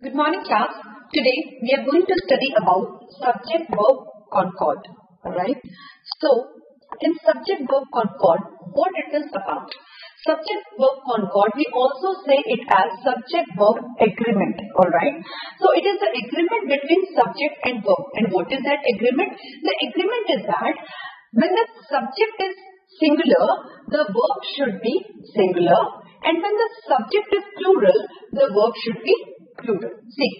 Good morning, class. Today we are going to study about subject-verb concord. Alright. So, in subject-verb concord, what it is about? Subject-verb concord, we also say it as subject-verb agreement. Alright. So, it is the agreement between subject and verb. And what is that agreement? The agreement is that when the subject is singular, the verb should be singular. And when the subject is plural, the verb should be plural. See,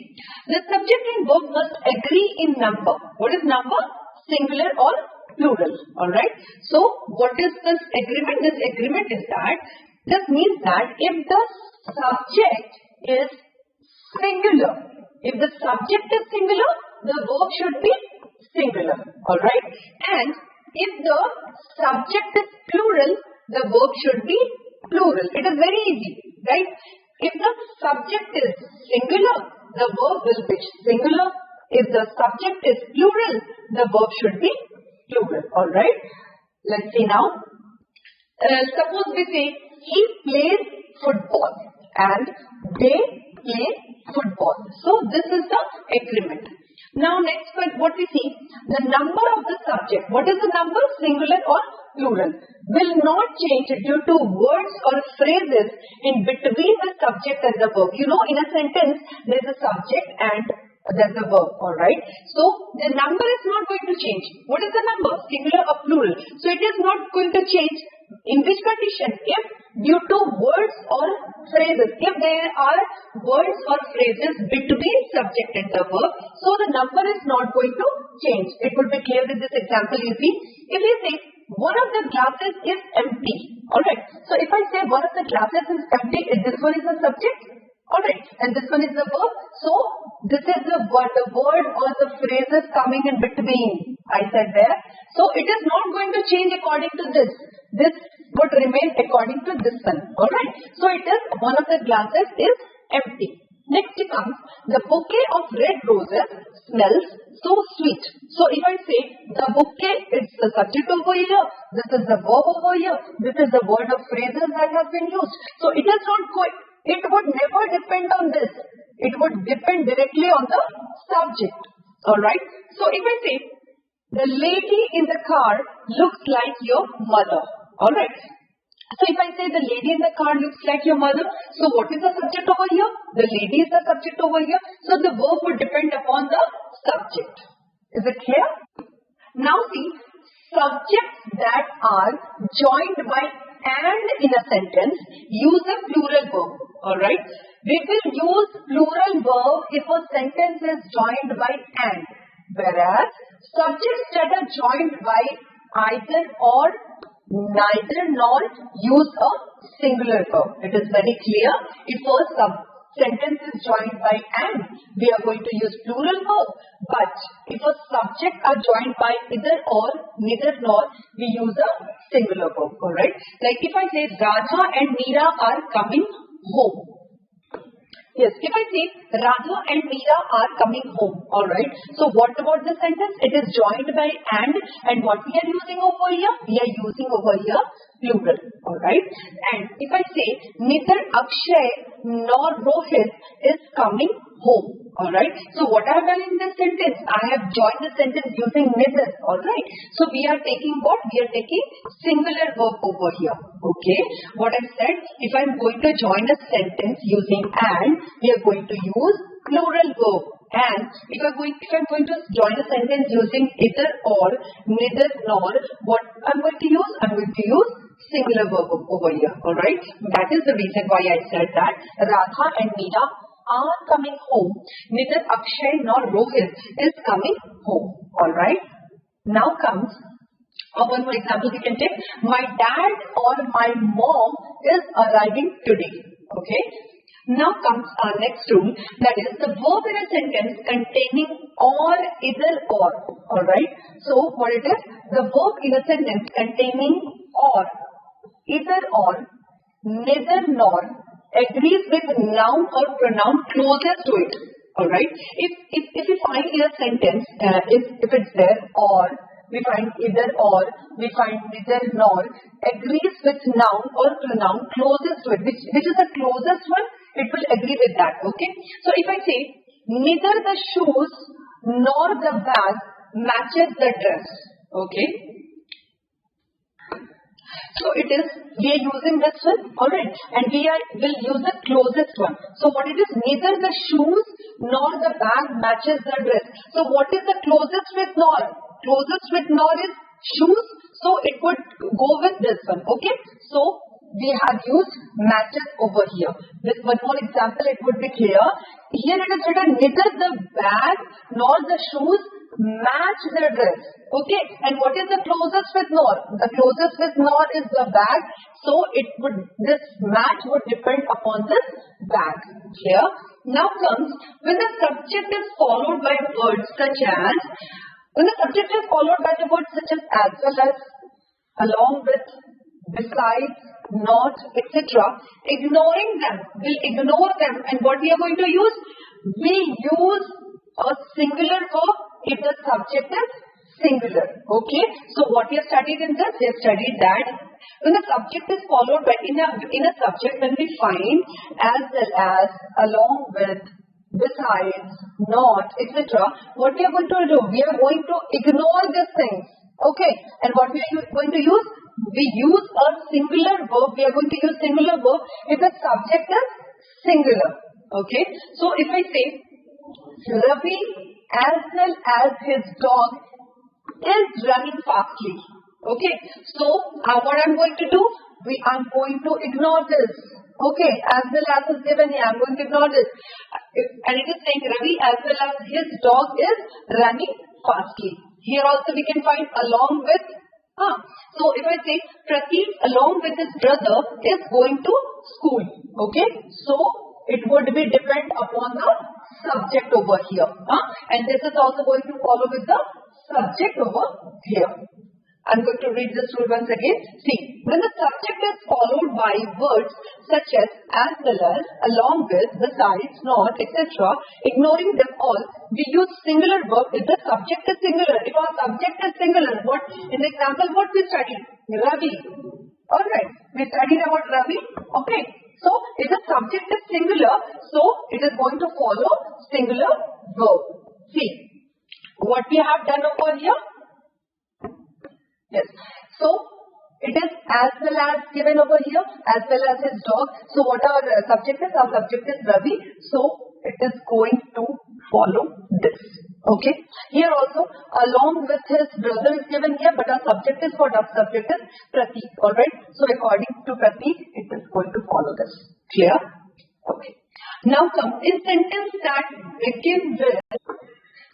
the subject and verb must agree in number. What is number? Singular or plural. Alright. So, what is this agreement? This agreement is that, this means that if the subject is singular, the verb should be singular. Alright. And if the subject is plural, the verb should be plural. It is very easy, right? If the subject is singular, the verb will be singular. If the subject is plural, the verb should be plural. Alright. Let's see now. Suppose we say, he plays football and they play football. So, this is the agreement. Now, next point, what we see, the number of the subject. What is the number? Singular or plural? Will not change due to words or phrases in between the subject and the verb. You know, in a sentence, there is a subject and there's a verb. Alright. So, the number is not going to change. What is the number? Singular or plural? So, it is not going to change. In which condition? If due to words or phrases. If there are words or phrases between subject and the verb, so the number is not going to change. It will be clear with this example. You see, if you say one of the glasses is empty. Alright. So if I say one of the glasses is empty, this one is the subject. Alright. And this one is the verb. So this is the word or the phrases coming in between. I said there. So it is not going to change according to this. This would remain according to this one. Alright. So it is one of the glasses is empty. Next comes the bouquet of red roses smells so sweet. So if I say the bouquet, it's the subject over here. This is the verb over here. This is the word of phrases that have been used. So it is not going. It would never depend on this. It would depend directly on the subject. Alright. So if I say the lady in the car looks like your mother. Alright. So if I say the lady in the car looks like your mother, so what is the subject over here? The lady is the subject over here. So the verb would depend upon the subject. Is it clear? Now see, subjects that are joined by and in a sentence use a plural verb. Alright. We will use plural verb if a sentence is joined by and. Whereas subjects that are joined by either or, neither nor use a singular verb. It is very clear. If a sentence is joined by and, we are going to use plural verb. But if a subject are joined by either or, neither nor, we use a singular verb. Alright. Like if I say Radha and Meera are coming home. Yes, if I say Radha and Meera are coming home. Alright. So what about the sentence? It is joined by and what we are using over here? We are using over here plural. Alright. And if I say neither Akshay nor Rohit is coming home. Alright. So what I have done in this sentence? I have joined the sentence using neither. Alright. So we are taking what? We are taking singular verb over here. Okay. What I said, if I am going to join a sentence using and, we are going to use plural verb. And if I'm going to join a sentence using either or, neither nor, what I'm going to use? I'm going to use singular verb over here. Alright. That is the reason why I said that Radha and Meera are coming home. Neither Akshay nor Rohit is coming home. Alright. Now comes one more example we can take. My dad or my mom is arriving today. Okay. Now comes our next rule, that is the verb in a sentence containing or, either or. Alright. So what it is? The verb in a sentence containing or, either or, neither nor, agrees with noun or pronoun closest to it. Alright. If you find in a sentence, if it's there or, we find either or, we find neither nor, agrees with noun or pronoun closest to it. Which is the closest one? it will agree with that. Okay. So if I say neither the shoes nor the bag matches the dress. Okay. So it is, we are using this one, alright, and will use the closest one. So what it is, neither the shoes nor the bag matches the dress. So what is the closest with nor? Closest with nor is shoes, so it would go with this one, okay. So we have used matches over here. With one more example, it would be clear. Here it is written, neither the bag nor the shoes match the dress. Okay, and what is the closest with nor? The closest with nor is the bag. So this match would depend upon this bag. Here, now comes when the subject is followed by words such as, when the subject is followed by the words such as well as, along with, besides, not, etc. Ignoring them, we'll ignore them, and what we are going to use? We use a singular verb if the subject is singular. Okay. So what we have studied in this? We have studied that when the subject is followed by in a subject, when we find as well as, along with, besides, not, etc. What we are going to do? We are going to ignore these things. Okay. And what we are going to use? We use a singular verb. We are going to use singular verb if the subject is singular. Okay. So if I say Ravi as well as his dog is running fastly. Okay. So what I'm going to do? I'm going to ignore this. Okay. As well as is given here. I'm going to ignore this. And it is saying Ravi as well as his dog is running fastly. Here also we can find along with. So if I say Pratik along with his brother is going to school. Okay. So it would be depend upon the subject over here. And this is also going to follow with the subject over here. I'm going to read this rule once again. See, when the subject is followed by words such as well as, along with, besides, not, etc., ignoring them all, we use singular verb if the subject is singular. If our subject is singular, what in the example what we studied? Ravi. Alright, we studied about Ravi. Okay. So if the subject is singular, so it is going to follow singular verb. See, what we have done over here? Yes. So it is as well as given over here, as well as his dog. So what our subject is? Our subject is Ravi. So it is going to follow this. Okay. Here also, along with his brother is given here, but our subject is what? Our subject is Pratik. Alright. So according to Pratik, it is going to follow this. Clear? Okay. Now come in sentences that begin with,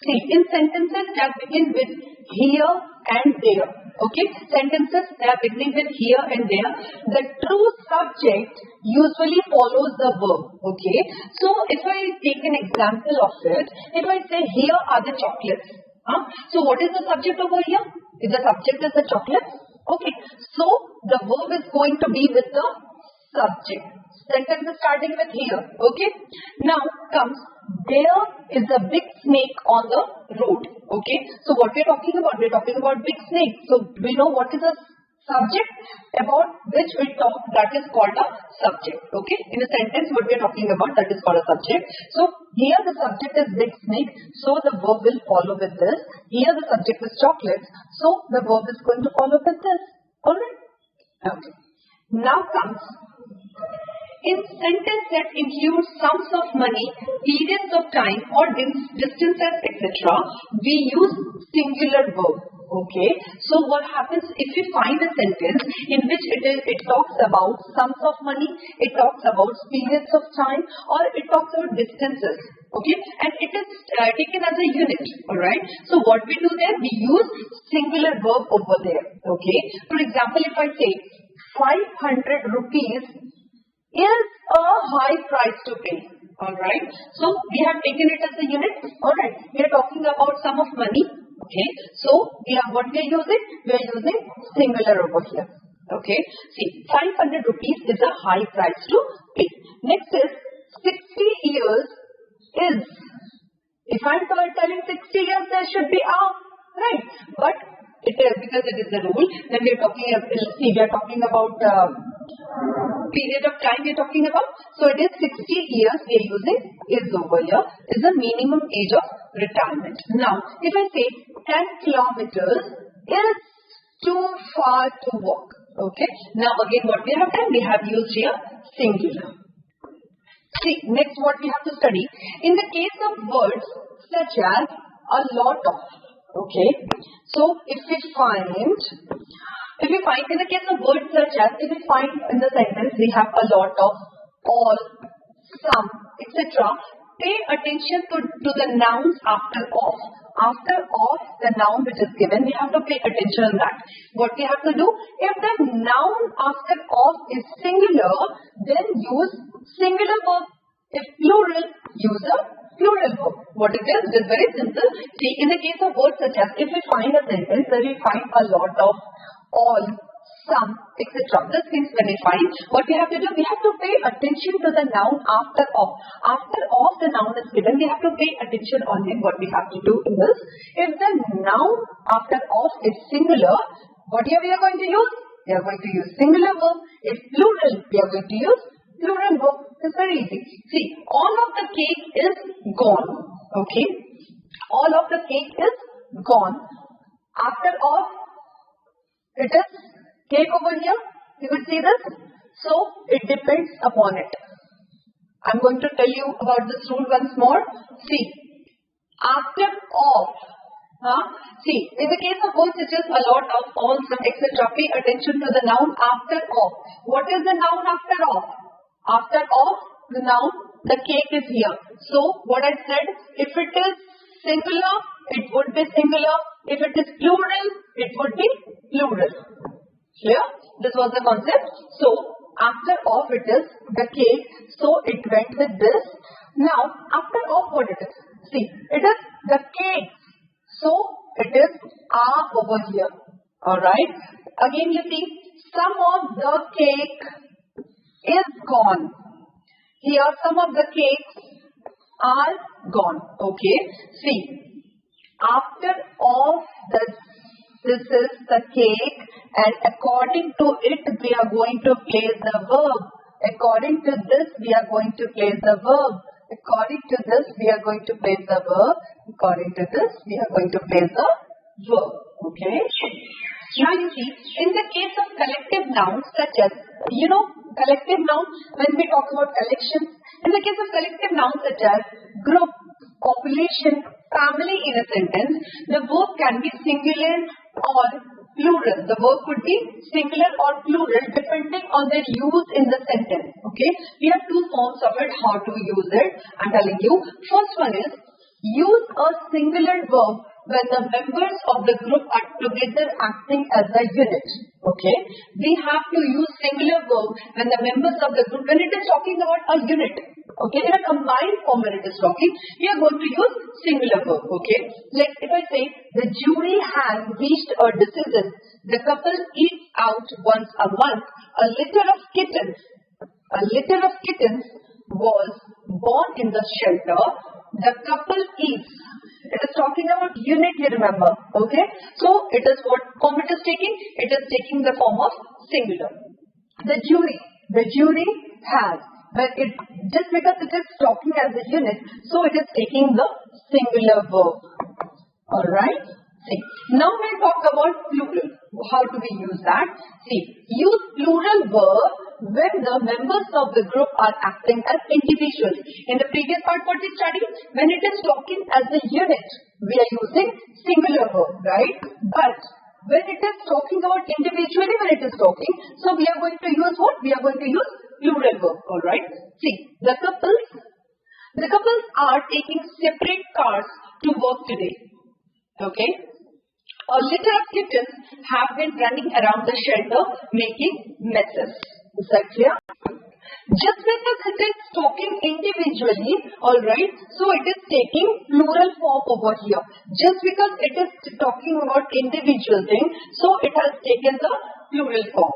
see, in sentences that begin with here and there. Okay, sentences that are beginning with here and there, the true subject usually follows the verb. Okay, so if I take an example of it, if I say here are the chocolates, so what is the subject over here? If the subject is the chocolates, okay, so the verb is going to be with the subject. Sentence is starting with here. Okay, now comes there is a big snake on the road. Okay, so what we are talking about? We are talking about big snake. So we know what is the subject about which we talk, that is called a subject. Okay, in a sentence what we are talking about, that is called a subject. So here the subject is big snake, so the verb will follow with this. Here the subject is chocolates, so the verb is going to follow with this. Alright. Okay. Now comes in sentence that includes sums of money, periods of time or distances, etc., we use singular verb. Okay. So what happens if we find a sentence in which it talks about sums of money, it talks about periods of time, or it talks about distances. Okay. And it is taken as a unit. Alright. So what we do there, we use singular verb over there. Okay. For example, if I say 500 rupees is a high price to pay. Alright. So we have taken it as a unit. Alright. We are talking about sum of money. Okay. So what we are using? We are using singular over here. Okay. See, 500 rupees is a high price to pay. Next is 60 years is. If I am telling 60 years, there should be a, right? But it is because it is the rule. Then we are talking. See, we are talking about. period of time we are talking about. So it is 60 years we are using is over here, is the minimum age of retirement. Now, if I say 10 kilometers is too far to walk. Okay. Now again what we have done, we have used here singular. See, next what we have to study. In the case of words such as a lot of. Okay. So if we find in the case of words such as, if we find in the sentence we have a lot of, all, some, etc. Pay attention to the nouns after of. After of the noun which is given, we have to pay attention on that. What we have to do, if the noun after of is singular, then use singular verb. If plural, use a plural verb. What it is? It is very simple. See, in the case of words such as, if we find a sentence where we find a lot of, all, some, etc. These things when we find, what we have to do, we have to pay attention to the noun after of. After of the noun is given, we have to pay attention on it. What we have to do is, if the noun after of is singular, what here we are going to use? We are going to use singular verb. If plural, we are going to use plural verb. It's very easy. See, all of the cake is gone. Okay. All of the cake is gone. After of, it is cake over here. You could see this. So, it depends upon it. I'm going to tell you about this rule once more. See, after of. See, in the case of words such as a lot of, all, some, etc. Pay attention to the noun after of. What is the noun after of? After of the noun, the cake is here. So, what I said, if it is singular, it would be singular. If it is plural, it would be plural. Clear? This was the concept. So, after of it is the cake. So, it went with this. Now, after of what it is? See, it is the cake. So, it is over here. Alright. Again, you see, some of the cake is gone. Here, some of the cakes are gone. Okay. See, after of this is the cake, and according to it, we are going to place the verb. According to this, we are going to place the verb. According to this, we are going to place the verb. According to this, we are going to place the verb. Okay. Now you see, in the case of collective nouns such as, collective nouns, when we talk about collections, in the case of collective nouns such as group, population, family in a sentence, the verb can be singular or plural. The verb could be singular or plural depending on their use in the sentence. Okay. We have two forms of it, how to use it. I'm telling you. First one is, use a singular verb when the members of the group are together acting as a unit. Okay. We have to use singular verb when the members of the group, when it is talking about a unit. Okay. In a combined form when it is talking, we are going to use singular verb. Okay. Like if I say, the jury has reached a decision. The couple eats out once a month. A litter of kittens was born in the shelter. The couple eats. It is talking about unit, you remember. Okay. So, it is what form it is taking? It is taking the form of singular. The jury has. But just because it is talking as a unit, so it is taking the singular verb. Alright. See. Now we'll talk about plural. How do we use that? See. Use plural verb when the members of the group are acting as individuals. In the previous part what we studied, when it is talking as a unit, we are using singular verb, right? But when it is talking about individually, when it is talking, so we are going to use what? We are going to use plural verb, alright? See, the couples are taking separate cars to work today. Okay? A litter of kittens have been running around the shelter making messes. Is that clear? Just because it is talking individually, alright, so it is taking plural form over here. Just because it is talking about individual thing, so it has taken the plural form.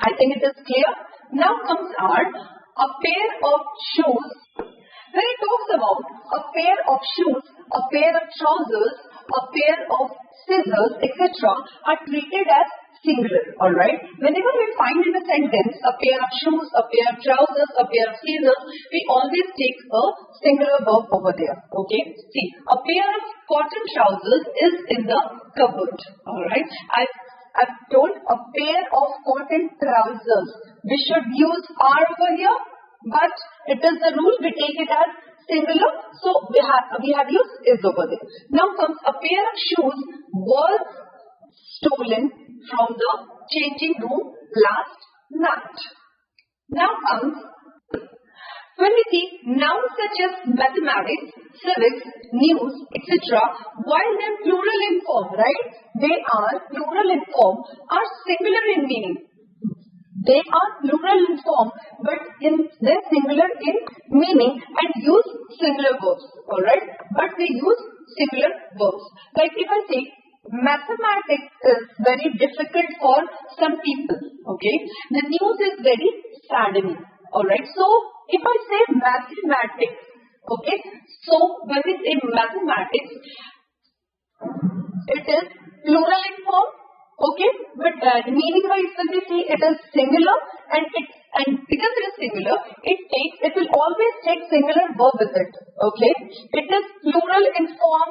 I think it is clear. Now comes a pair of shoes. When it talks about a pair of shoes, a pair of trousers, a pair of scissors, etc. are treated as singular, alright. Whenever we find in a sentence a pair of shoes, a pair of trousers, a pair of scissors, we always take a singular verb over there, okay. See, a pair of cotton trousers is in the cupboard, alright. I've told a pair of cotton trousers. We should use are over here, but it is the rule, we take it as singular, so we have used is over there. Now comes a pair of shoes was stolen from the changing room last night. Now comes, when we see nouns such as mathematics, civics, news, etc., while they are plural in form, right? They are plural in form, are singular in meaning. They are plural in form, but they're singular in meaning and use singular verbs, alright? But they use singular verbs. Like if I say, mathematics is very difficult for some people, okay? The news is very saddening, alright? So, if I say mathematics, okay? So, when we say mathematics, it is plural in form, okay? But meaning-wise, when we see it is singular, and because it is singular, it will always take singular verb with it, okay? It is plural in form,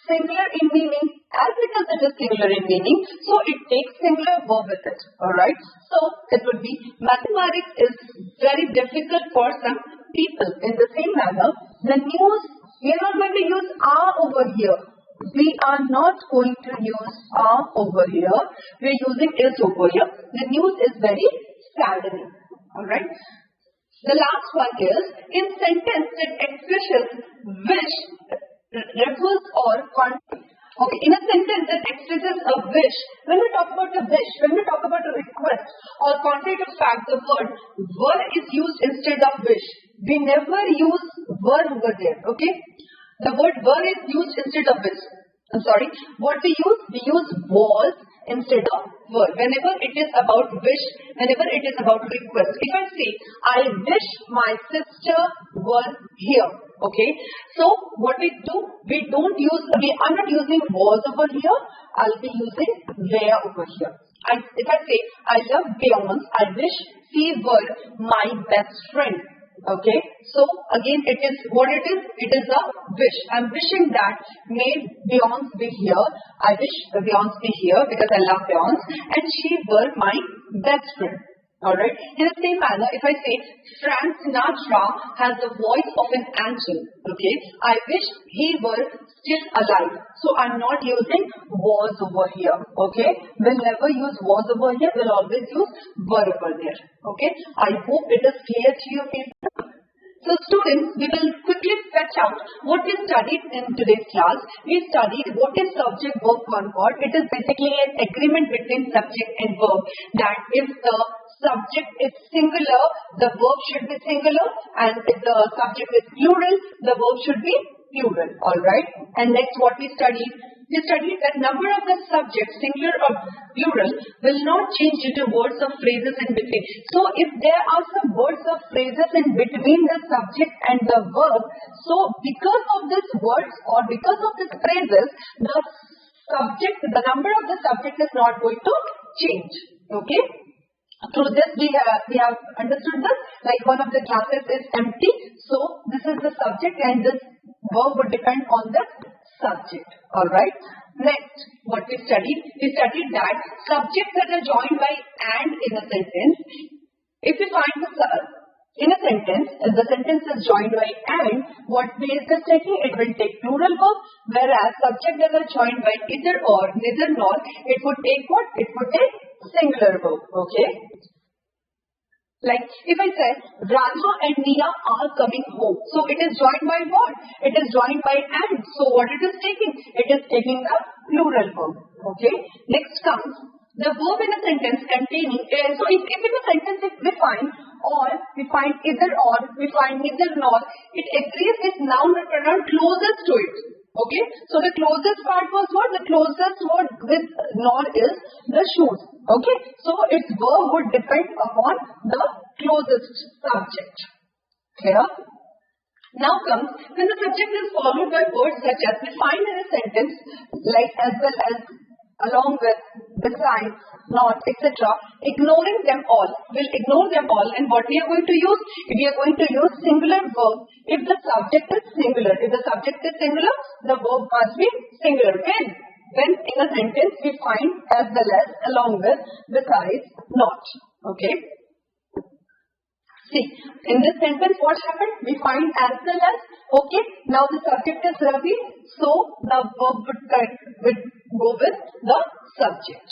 singular in meaning, and because it is singular in meaning, so it takes singular verb with it, alright? So, it would be, mathematics is very difficult for some people. In the same manner, the news, we are not going to use are over here. We are not going to use are over here. We are using is over here. The news is very saddening, alright? The last one is, in sentence that expresses wish, refers or context. Okay, in a sentence that expresses a wish, when we talk about a wish, when we talk about a request or contrary to fact, the word were is used instead of wish. We never use were over there, okay? The word were is used instead of wish. I'm sorry, what we use was instead of were. Whenever it is about wish, whenever it is about request. If I say, I wish my sister was here. Okay, so what we do, we are not using was over here, I'll be using were over here. And if I say, I love Beyonce, I wish she were my best friend. Okay, so again it is what it is a wish. I'm wishing that may Beyonce be here. I wish Beyonce be here because I love Beyonce and she were my best friend. Alright, in the same manner, if I say Frank Sinatra has the voice of an angel, okay, I wish he were still alive. So I'm not using was over here, okay. We'll never use was over here, we'll always use were over there, okay. I hope it is clear to you people. So students, we will quickly fetch out what we studied in today's class. We studied what is subject-verb concord. It is basically an agreement between subject and verb that if the subject is singular, the verb should be singular, and if the subject is plural, the verb should be plural. Alright? And next what we studied that number of the subjects, singular or plural, will not change due to words or phrases in between. So if there are some words or phrases in between the subject and the verb, so because of these words or because of these phrases, the number of the subject is not going to change. Okay? Through this we have understood this, like one of the glasses is empty, so this is the subject and this verb would depend on the subject. Alright. Next, what we studied that subjects that are joined by and in a sentence, if we find in a sentence, if the sentence is joined by and, what base is taking? It will take plural verb, whereas subject that are joined by either or, neither nor, it would take what? It would take singular verb, okay? Like if I say Radha and Mia are coming home, so it is joined by what? It is joined by and. So what it is taking? It is taking the plural verb. Okay. Next comes the verb in a sentence containing. So if in a sentence if we find or, we find either or, we find neither nor, it agrees with noun or pronoun closest to it. Okay, so the closest part was what? The closest word with nor is the shoes. Okay, so its verb would depend upon the closest subject. Clear? Now comes when the subject is followed by words such as we find in a sentence like as well as, along with, besides, not, etc. Ignoring them all. We'll ignore them all, and what we are going to use? We are going to use singular verb if the subject is singular. If the subject is singular, the verb must be singular. When in a sentence we find as well as, along with, besides, not. Okay. See, in this sentence what happened? We find as well as. Okay, now the subject is Ravi, so the verb would go with the subject.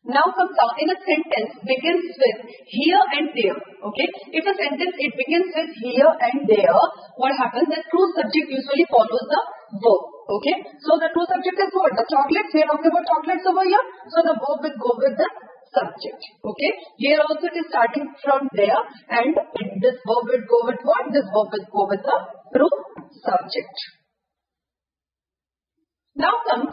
Now comes down in a sentence begins with here and there. Okay, if a sentence it begins with here and there, what happens? The true subject usually follows the verb. Okay, so the true subject is what? The chocolates. We are talking about chocolates over here, so the verb will go with the subject. Okay, here also it is starting from there, and this verb will go with what? This verb will go with the true subject. Now comes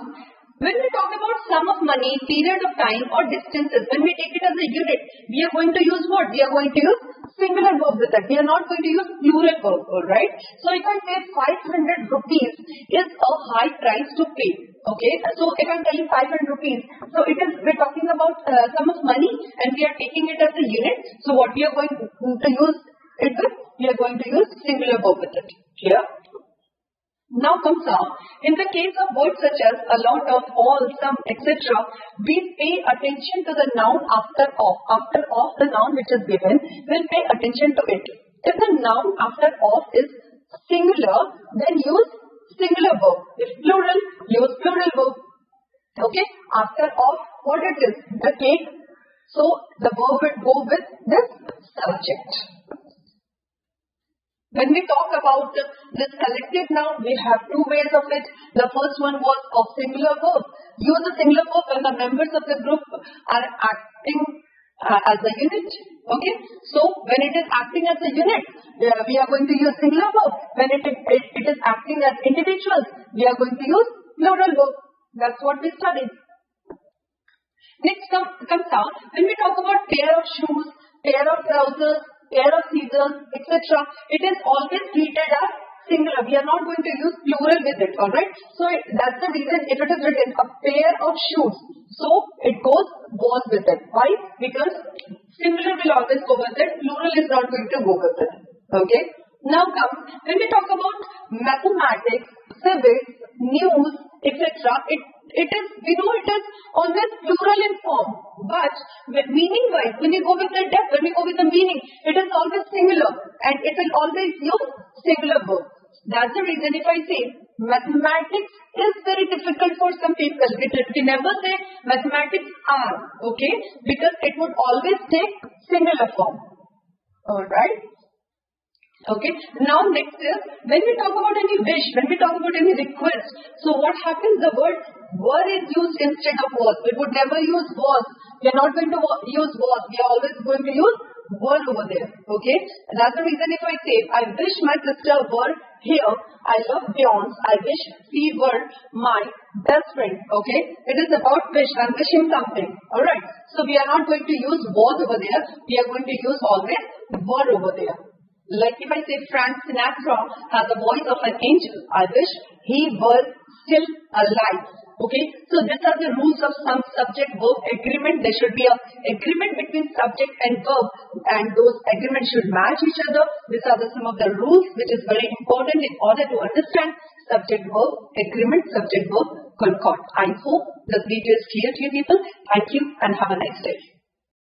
when we talk about sum of money, period of time or distances, when we take it as a unit, we are going to use what? We are going to use singular verb with that. We are not going to use plural verb, alright? So if I say 500 rupees is a high price to pay. Okay, so if I'm telling 500 rupees, so we're talking about sum of money and we are taking it as a unit. So what we are going to use it with? We are going to use singular verb with it. Clear? Now comes down, in the case of words such as a lot of, all, some, etc., we pay attention to the noun after of. After of the noun which is given, we'll pay attention to it. If the noun after of is singular, then use singular verb. If plural, use plural verb. Okay, after of, what it is? The cake. So the verb will go with this subject. When we talk about this collective noun, we have two ways of it. The first one was of singular verb. Use a singular verb when the members of the group are acting as a unit. Okay, so when it is acting as a unit, we are going to use singular verb. When it is acting as individuals, we are going to use plural verb. That's what we studied. Next comes down, when we talk about pair of shoes, pair of trousers, pair of scissors, etc., it is always treated as singular. We are not going to use plural with it, alright? So that's the reason if it is written a pair of shoes, so it goes was with it. Why? Because singular will always go with it, plural is not going to go with it. Okay? Now come, when we talk about mathematics, civics, news, etc., we know it is always plural in form, but meaning-wise, when you go with the depth, when we go with the meaning, it is always singular, and it will always use singular verb. That's the reason if I say mathematics is very difficult for some people, we never say mathematics are, okay, because it would always take singular form. Alright? Okay, now next is, when we talk about any wish, when we talk about any request, so what happens? The word were is used instead of was. We would never use was. We are not going to use was. We are always going to use were over there. Okay, that's the reason if I say, I wish my sister were here, I love Beyonce, I wish she were my best friend. Okay, it is about wish. I'm wishing something. Alright, so we are not going to use was over there. We are going to use always were over there. Like if I say Frank Sinatra has the voice of an angel, I wish he were still alive. Okay, so these are the rules of some subject-verb agreement. There should be an agreement between subject and verb, and those agreements should match each other. These are some of the rules which is very important in order to understand subject-verb agreement, subject-verb concord. I hope this video is clear to you people. Thank you and have a nice day.